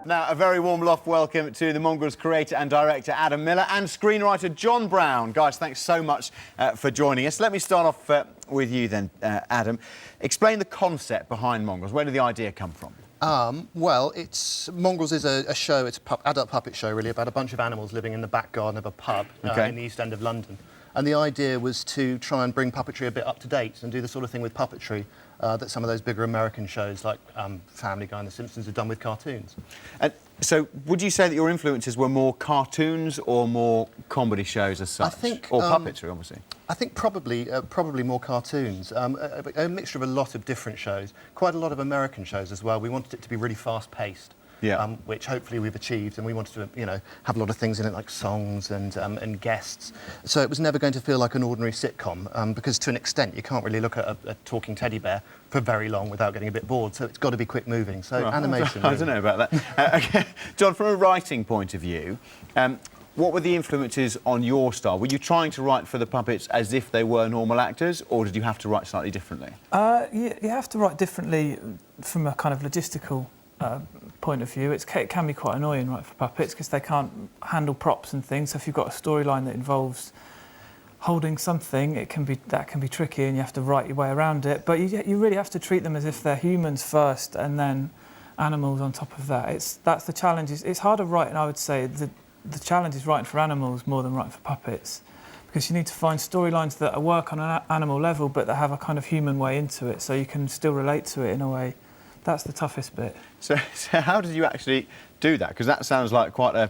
Now, a very warm Loft welcome to the Mongrels creator and director Adam Miller and screenwriter Jon Brown. Guys, thanks so much for joining us. Let me start off with you then, Adam. Explain the concept behind Mongrels. Where did the idea come from? Well, Mongrels is a show, it's an adult puppet show, really, about a bunch of animals living in the back garden of a pub in the East End of London. And the idea was to try and bring puppetry a bit up to date and do the sort of thing with puppetry that some of those bigger American shows like Family Guy and The Simpsons have done with cartoons. And so, would you say that your influences were more cartoons or more comedy shows as such? I think... Or puppetry, obviously. I think probably more cartoons. A mixture of a lot of different shows. Quite a lot of American shows as well. We wanted it to be really fast-paced. Yeah. Which hopefully we've achieved, and we wanted to, you know, have a lot of things in it like songs and guests. So it was never going to feel like an ordinary sitcom, because to an extent you can't really look at a talking teddy bear for very long without getting a bit bored. So it's got to be quick moving. So animation. I don't know about that. Okay. Jon, from a writing point of view, what were the influences on your style? Were you trying to write for the puppets as if they were normal actors, or did you have to write slightly differently? You have to write differently from a kind of logistical point of view. It can be quite annoying, right, for puppets, because they can't handle props and things. So if you've got a storyline that involves holding something, that can be tricky, and you have to write your way around it. But you really have to treat them as if they're humans first, and then animals on top of that. That's the challenge. It's harder writing, I would say. The challenge is writing for animals more than writing for puppets, because you need to find storylines that work on an animal level, but that have a kind of human way into it, so you can still relate to it in a way. That's the toughest bit. So how did you actually do that? Because that sounds like quite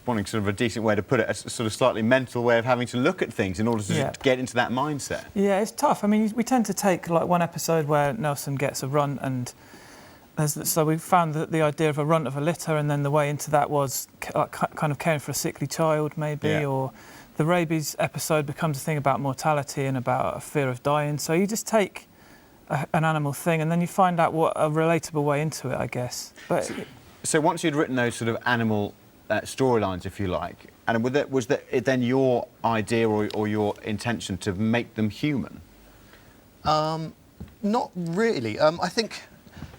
wanting sort of a decent way to put it, a sort of slightly mental way of having to look at things in order to get into that mindset. Yeah, it's tough. I mean, we tend to take like one episode where Nelson gets a runt, and so we found that the idea of a runt of a litter, and then the way into that was kind of caring for a sickly child, maybe, or the rabies episode becomes a thing about mortality and about a fear of dying. So you just take an animal thing, and then you find out what a relatable way into it, I guess. But so once you'd written those sort of animal storylines, if you like, and was that then your idea or your intention to make them human? Not really. I think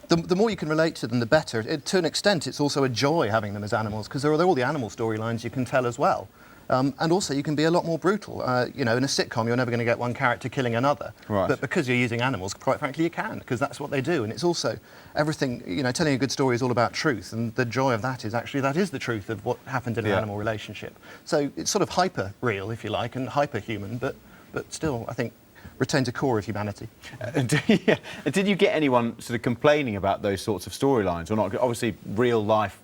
the more you can relate to them, the better. To an extent, it's also a joy having them as animals, because they're all the animal storylines you can tell as well. And also, you can be a lot more brutal. You know, in a sitcom, you're never going to get one character killing another. Right. But because you're using animals, quite frankly, you can, because that's what they do. And it's also everything, you know, telling a good story is all about truth. And the joy of that is actually that is the truth of what happened in an animal relationship. So it's sort of hyper-real, if you like, and hyper-human, but still, I think, retains a core of humanity. Did you get anyone sort of complaining about those sorts of storylines or not? Obviously, real-life...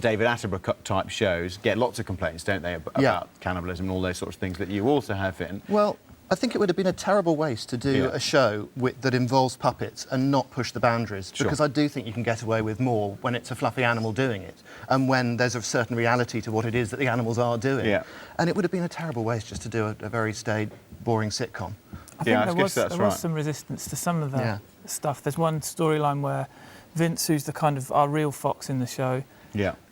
David Attenborough type shows get lots of complaints, don't they, about cannibalism and all those sorts of things that you also have in. Well, I think it would have been a terrible waste to do a show that involves puppets and not push the boundaries, because I do think you can get away with more when it's a fluffy animal doing it, and when there's a certain reality to what it is that the animals are doing. Yeah. And it would have been a terrible waste just to do a very staid, boring sitcom. I think there was some resistance to some of that stuff. There's one storyline where Vince, who's the kind of our real fox in the show,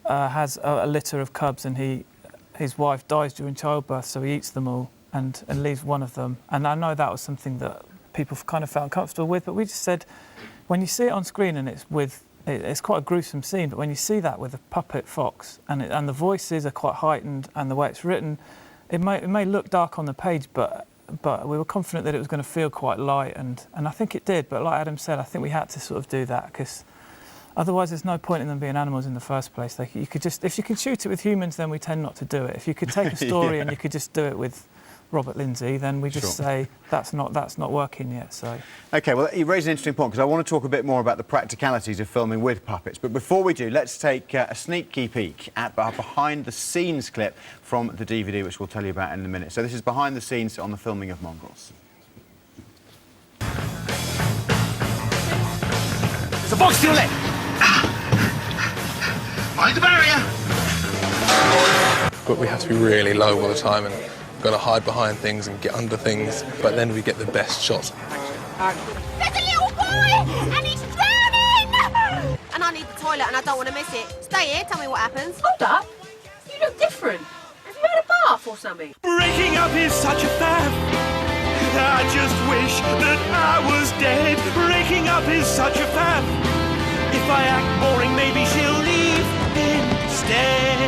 has a litter of cubs, and his wife dies during childbirth, so he eats them all and leaves one of them. And I know that was something that people kind of felt uncomfortable with, but we just said, when you see it on screen and it's quite a gruesome scene, but when you see that with a puppet fox and the voices are quite heightened and the way it's written, it may look dark on the page, but we were confident that it was going to feel quite light, and I think it did. But like Adam said, I think we had to sort of do that, because otherwise, there's no point in them being animals in the first place. Like, you could just, if you can shoot it with humans, then we tend not to do it. If you could take a story and you could just do it with Robert Lindsay, then we just say that's not working yet. So. OK, well, you raise an interesting point, because I want to talk a bit more about the practicalities of filming with puppets. But before we do, let's take a sneaky peek at our behind-the-scenes clip from the DVD, which we'll tell you about in a minute. So this is behind the scenes on the filming of Mongrels. There's a box to your left! Mind the barrier! But we have to be really low all the time, and we've got to hide behind things and get under things, but then we get the best shots. There's a little boy, and he's drowning! And I need the toilet, and I don't want to miss it. Stay here, tell me what happens. Hold up, you look different. Have you had a bath or something? Breaking up is such a fad. I just wish that I was dead. Breaking up is such a faff. If I act boring, maybe she'll leave instead.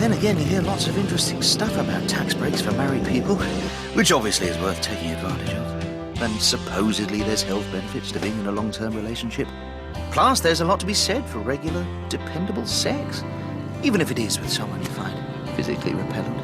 Then again, you hear lots of interesting stuff about tax breaks for married people, which obviously is worth taking advantage of. And supposedly there's health benefits to being in a long-term relationship. Plus, there's a lot to be said for regular, dependable sex, even if it is with someone you find physically repellent.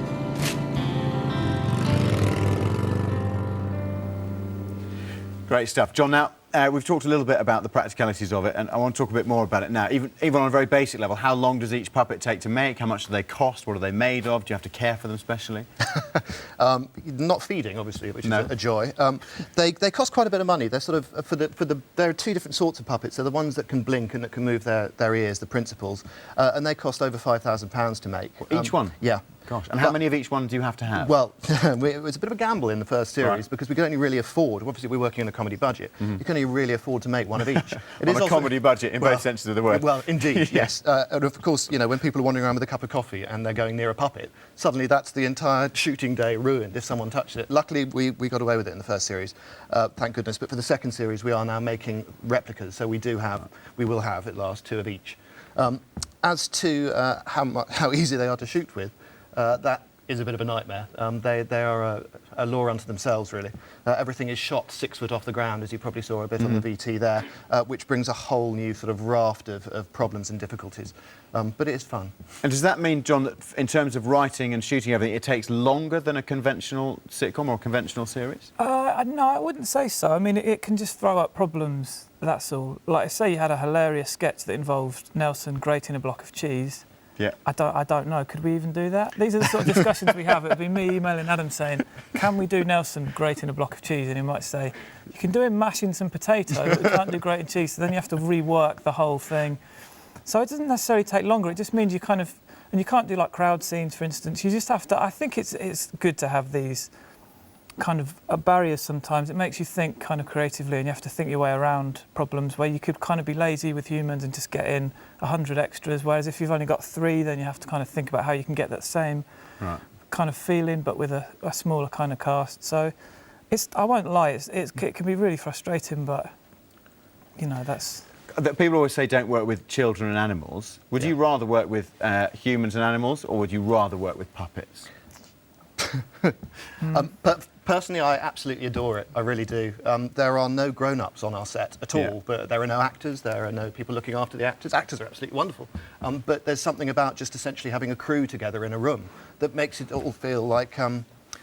Great stuff. John, now, we've talked a little bit about the practicalities of it, and I want to talk a bit more about it now. Even on a very basic level, how long does each puppet take to make? How much do they cost? What are they made of? Do you have to care for them specially? Not feeding, obviously, which is a joy. They cost quite a bit of money. They're sort of, there are two different sorts of puppets. They're the ones that can blink and that can move their ears, the principals, and they cost over £5,000 to make. Each one? Yeah. Gosh, and how many of each one do you have to have? Well, it was a bit of a gamble in the first series because we could only really afford, obviously we're working on a comedy budget, you can only really afford to make one of each. It is a comedy budget in both senses of the word. Well, indeed, yes. And of course, you know, when people are wandering around with a cup of coffee and they're going near a puppet, suddenly that's the entire shooting day ruined if someone touched it. Luckily, we got away with it in the first series, thank goodness. But for the second series, we are now making replicas, so we will have at last 2 of each. As to how easy they are to shoot with, that is a bit of a nightmare. They are a law unto themselves, really. Everything is shot 6 foot off the ground, as you probably saw a bit on the VT there, which brings a whole new sort of raft of problems and difficulties. But it is fun. And does that mean, John, that in terms of writing and shooting everything, it takes longer than a conventional sitcom or a conventional series? No, I wouldn't say so. I mean, it can just throw up problems, that's all. Like, say you had a hilarious sketch that involved Nelson grating a block of cheese. Yeah. I don't know. Could we even do that? These are the sort of discussions we have. It would be me emailing Adam saying, can we do Nelson grating a block of cheese? And he might say, you can do him mashing some potato, but we can't do grating cheese. So then you have to rework the whole thing. So it doesn't necessarily take longer. It just means you kind of... And you can't do, like, crowd scenes, for instance. You just have to... I think it's good to have these kind of barriers sometimes. It makes you think kind of creatively, and you have to think your way around problems where you could kind of be lazy with humans and just get in 100 extras, whereas if you've only got 3, then you have to kind of think about how you can get that same kind of feeling, but with a smaller kind of cast. So I won't lie, it can be really frustrating, but, you know, that's... People always say don't work with children and animals. Would you rather work with humans and animals, or would you rather work with puppets? But personally, I absolutely adore it. I really do. There are no grown-ups on our set at all, but there are no actors, there are no people looking after the actors. Actors are absolutely wonderful. But there's something about just essentially having a crew together in a room that makes it all feel like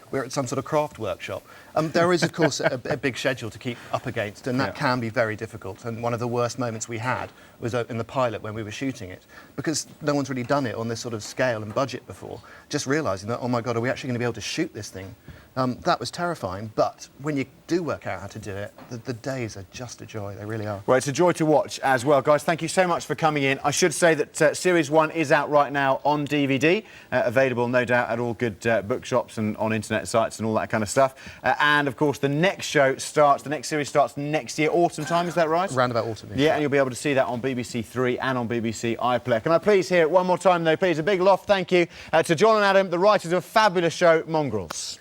we're at some sort of craft workshop. There is, of course, a big schedule to keep up against, and that can be very difficult. And one of the worst moments we had was in the pilot when we were shooting it, because no one's really done it on this sort of scale and budget before, just realising that, oh my God, are we actually going to be able to shoot this thing? That was terrifying, but when you do work out how to do it, the days are just a joy, they really are. Well, it's a joy to watch as well. Guys, thank you so much for coming in. I should say that Series 1 is out right now on DVD, available, no doubt, at all good bookshops and on internet sites and all that kind of stuff. And, of course, the next series starts next year, autumn time, is that right? Round about autumn. Yeah, and you'll be able to see that on BBC 3 and on BBC iPlayer. Can I please hear it one more time, though, please? A big Loft thank you to John and Adam, the writers of a fabulous show, Mongrels.